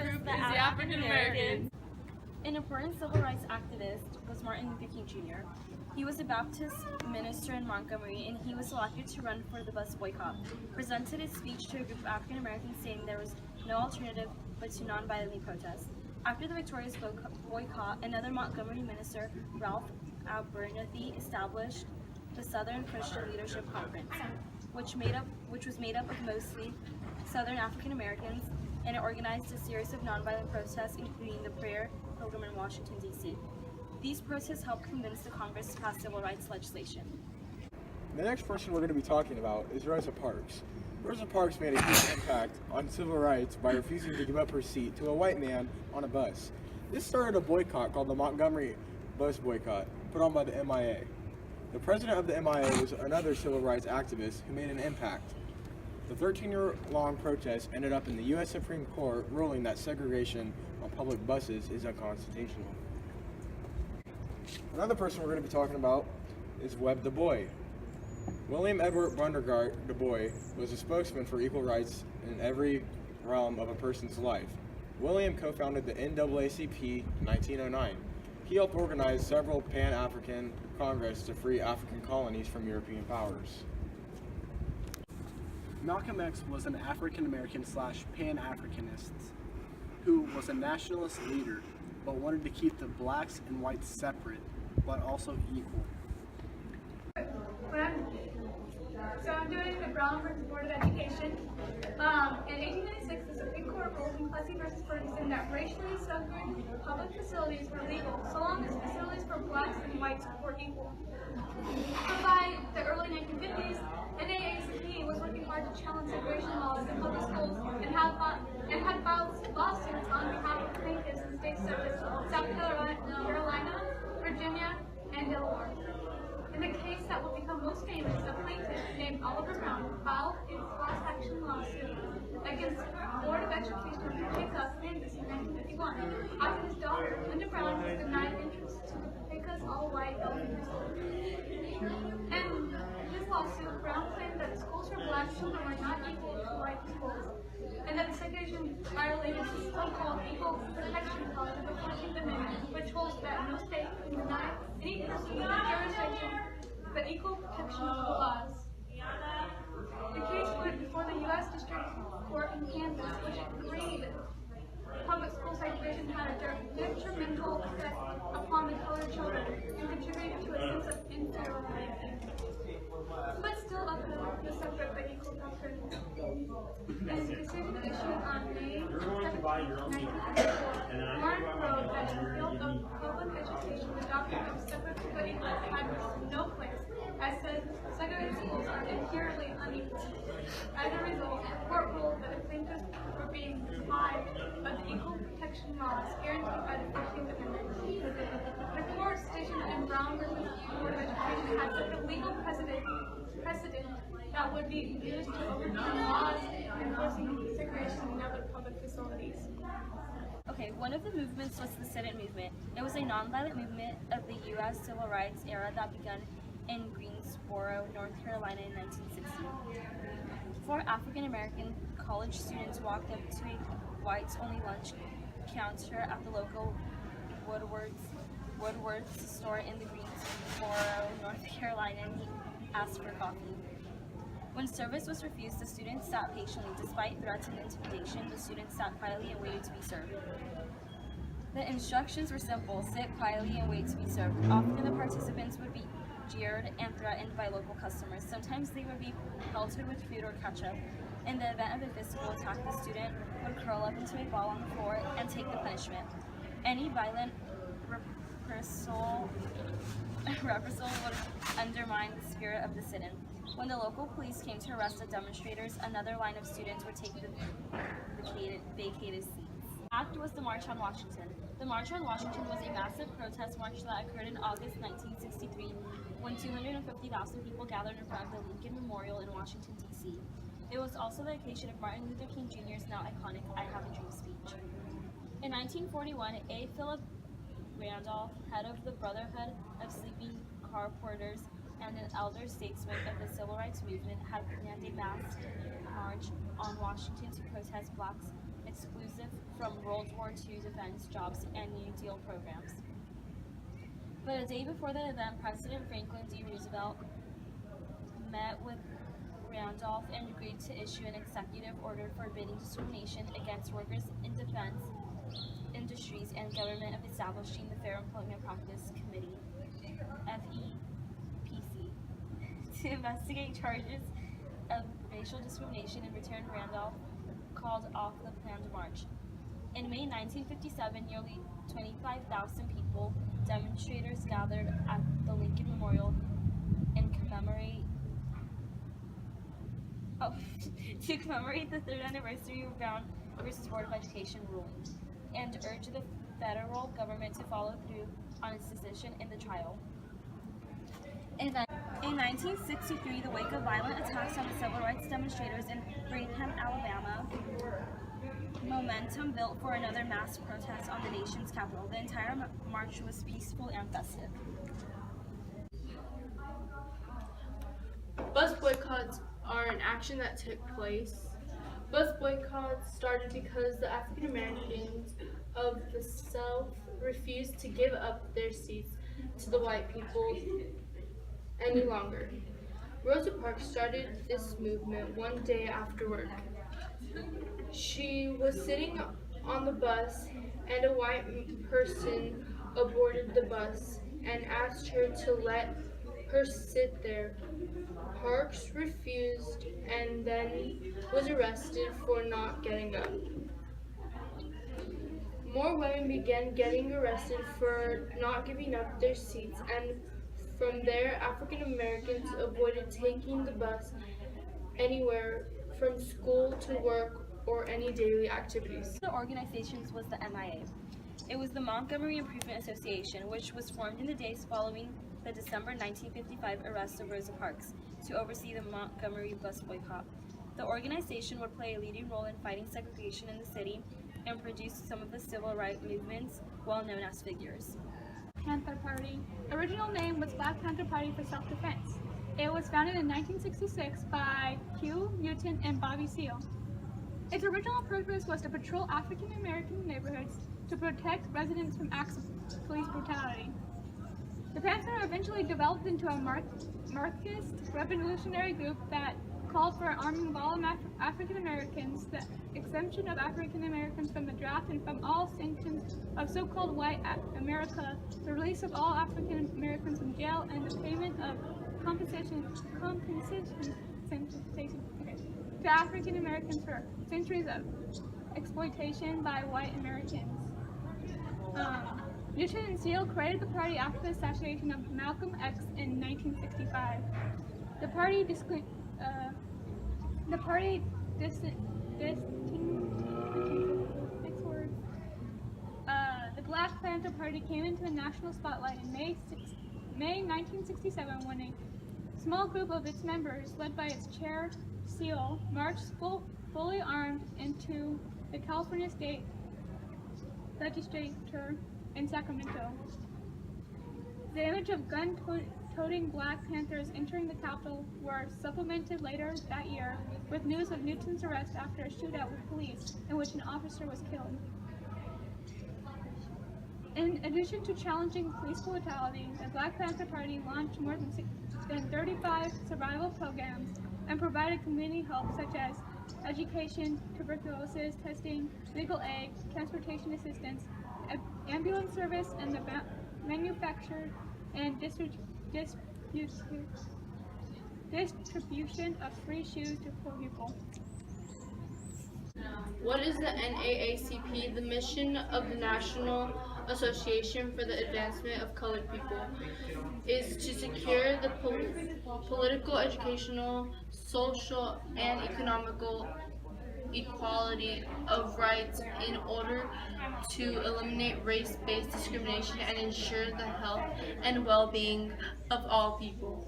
group is the African Americans. An important civil rights activist was Martin Luther King Jr. He was a Baptist minister in Montgomery, and he was selected to run for the bus boycott. Presented his speech to a group of African Americans saying there was no alternative but to non-violently protest. After the victorious boycott, another Montgomery minister, Ralph Abernathy, established the Southern Christian Leadership Conference, which was made up of mostly Southern African Americans, and it organized a series of nonviolent protests, including the prayer program in Washington, D.C. These protests helped convince the Congress to pass civil rights legislation. The next person we're going to be talking about is Rosa Parks. Rosa Parks made a huge impact on civil rights by refusing to give up her seat to a white man on a bus. This started a boycott called the Montgomery Bus Boycott, put on by the MIA. The president of the MIA was another civil rights activist who made an impact. The 13-year-long protest ended up in the U.S. Supreme Court ruling that segregation on public buses is unconstitutional. Another person we're going to be talking about is Webb Du Bois. William Edward Bundergart Du Bois was a spokesman for equal rights in every realm of a person's life. William co-founded the NAACP in 1909. He helped organize several Pan-African Congress to free African colonies from European powers. Malcolm X was an African-American / Pan-Africanist who was a nationalist leader but wanted to keep the blacks and whites separate but also equal. I'm doing the Brown versus Board of Education. In 1896, the Supreme Court ruled in Plessy versus Ferguson that racially separated public facilities were legal so long as facilities for blacks and whites were equal. So by the early 1950s, NAACP was working hard to challenge segregation laws in public schools and had filed lawsuits on behalf of plaintiffs in states such as South Carolina, Virginia, and Delaware. In the case that will become most famous, a plaintiff named Oliver Brown filed a class action lawsuit against the Board of Education of Topeka, Kansas in 1951, after his daughter, Linda Brown, was denied entrance to the Topeka's all-white elementary school. And in this lawsuit, Brown claimed that the schools for black children were not equal to white schools, and that the segregation violated the so-called Equal Protection Clause of the 14th Amendment, which holds that no state can deny any person jurisdiction but equal protection of the laws. The case went before the U.S. District Court in Kansas, which agreed public school segregation had a detrimental effect upon the colored children and contributed to a sense of inferiority, but still upheld the separate but equal doctrine. In a decision issued on May 17, 1954, Martin wrote that in the field of public education, the doctrine of separate but equal had no place, as said segregated schools are inherently unequal. As a result, the court ruled that the plaintiffs were being deprived of the equal protection laws guaranteed by the 14th Amendment. The court stationed in Brown versus Board of Education had set a legal precedent that would be used to overturn laws enforcing segregation in other public facilities. Okay, one of the movements was the Sit-In Movement. It was a nonviolent movement of the U.S. Civil Rights era that began in Greensboro, North Carolina in 1960. 4 African-American college students walked up to a whites-only lunch counter at the local Woodward's store in the Greensboro, North Carolina, and asked for coffee. When service was refused, the students sat patiently. Despite threats and intimidation, the students sat quietly and waited to be served. The instructions were simple: sit quietly and wait to be served. Often the participants would be jeered and threatened by local customers. Sometimes they would be pelted with food or ketchup. In the event of a physical attack, the student would curl up into a ball on the floor and take the punishment. Any violent reprisal would undermine the spirit of the sit-in. When the local police came to arrest the demonstrators, another line of students would take the vacated seats. Act was the March on Washington. The March on Washington was a massive protest march that occurred in August 1963, when 250,000 people gathered in front of the Lincoln Memorial in Washington, D.C. It was also the occasion of Martin Luther King Jr.'s now iconic I Have a Dream speech. In 1941, A. Philip Randolph, head of the Brotherhood of Sleeping Car Porters and an elder statesman of the Civil Rights Movement, had planned a mass march on Washington to protest blacks' exclusive from World War II defense jobs and New Deal programs. But a day before the event, President Franklin D. Roosevelt met with Randolph and agreed to issue an executive order forbidding discrimination against workers in defense industries and government of establishing the Fair Employment Practice Committee, FEPC, to investigate charges of racial discrimination. In return, Randolph called off the planned march. In May 1957, nearly 25,000 people, demonstrators, gathered at the Lincoln Memorial to commemorate the third anniversary of Brown versus Board of Education ruling, and urged the federal government to follow through on its decision in the trial. In 1963, the wake of violent attacks on the civil rights demonstrators in Birmingham, Alabama, momentum built for another mass protest on the nation's capital. The entire march was peaceful and festive. Bus boycotts are an action that took place. Bus boycotts started because the African Americans of the South refused to give up their seats to the white people any longer. Rosa Parks started this movement one day after work. She was sitting on the bus and a white person boarded the bus and asked her to let her sit there. Parks refused and then was arrested for not getting up. More women began getting arrested for not giving up their seats, and from there, African Americans avoided taking the bus anywhere from school to work or any daily activities. The organizations was the MIA. It was the Montgomery Improvement Association, which was formed in the days following the December 1955 arrest of Rosa Parks to oversee the Montgomery bus boycott. The organization would play a leading role in fighting segregation in the city and produced some of the civil rights movements well-known as figures. Panther Party. Original name was Black Panther Party for Self-Defense. It was founded in 1966 by Hugh Newton and Bobby Seale. Its original purpose was to patrol African American neighborhoods to protect residents from acts of police brutality. The Panther eventually developed into a Marxist revolutionary group that called for arming of all African Americans, the exemption of African Americans from the draft and from all sanctions of so-called white America, the release of all African Americans from jail, and the payment of compensation to African Americans for centuries of exploitation by white Americans. Newton and Seale created the party after the assassination of Malcolm X in 1965. The Black Panther Party came into the national spotlight in May 1967 when a small group of its members, led by its chair, Seale, marched fully armed into the California State Legislature in Sacramento. The image of gun-toting Black Panthers entering the Capitol were supplemented later that year with news of Newton's arrest after a shootout with police in which an officer was killed. In addition to challenging police brutality, the Black Panther Party launched more than 35 survival programs and provided community help such as education, tuberculosis testing, legal aid, transportation assistance, ambulance service, and the manufacture and distribution of free shoes to poor people. What is the NAACP? The mission of the National Association for the Advancement of Colored People is to secure the political, educational, social, and economical equality of rights in order to eliminate race-based discrimination and ensure the health and well-being of all people.